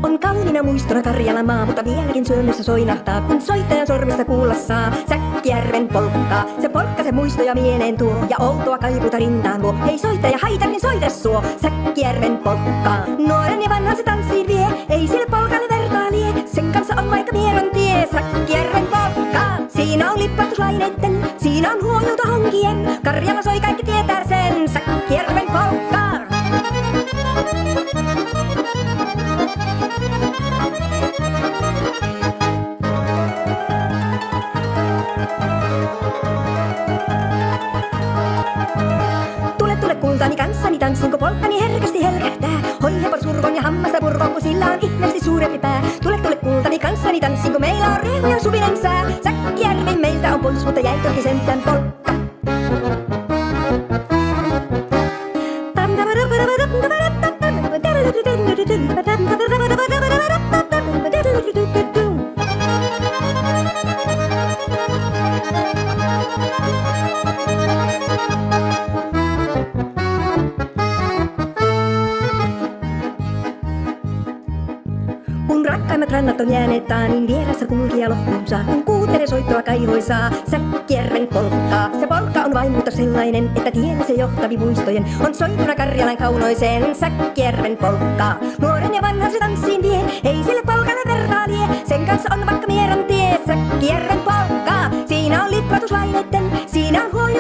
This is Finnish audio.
On kauniina muistona Karjalan maa, mutta vieläkin sydämessä soinahtaa, kun soittajan sormista kuulla saa Säkkijärven polkkaa. Se polkka se muistoja mieleen tuo ja outoa kaipuuta rintaan luo. Hei soittaja, haitallinen soita suo, Säkkijärven polkkaa. Nuoren ja vanhan se tanssiin vie, ei sille polkalle vertaa lie. Sen kanssa on vaikka mieron tie, Säkkijärven polkkaa. Siinä on lippastuslaineitten, siinä on huomiota honkien. Karjala soi, kaikki tietää sen, Säkkijärven polkkaa. Tule kultani kanssani tanssin, kun polkkani herkästi helkähtää. Hoi hepon survon ja hammasta purvon, kun sillä on ihmeellisesti suurempi pää. Tule kultani kanssani tanssin, kun meillä on riemuja suvinen sää. Säkkijärvi meiltä on pois, mutta jäi toki sentään polkka. Kun rakkaimmat rannat on jääneet niin vieressä kulkija loppuunsa. Kun kuuntelee soittoa kaihoisaa, Säkkijärven polkkaa. Se polkka on vain mutta sellainen, että tiellä se johtavi muistojen on soittuna Karjalan kaunoiseen, Säkkijärven polkkaa. Nuoren ja vanhan se tanssiin vie, ei sille polkalle vertaa lie. Sen kanssa on vaikka mieron tie, Säkkijärven polkkaa. Siinä on lippatuslaineitten, siinä on huojo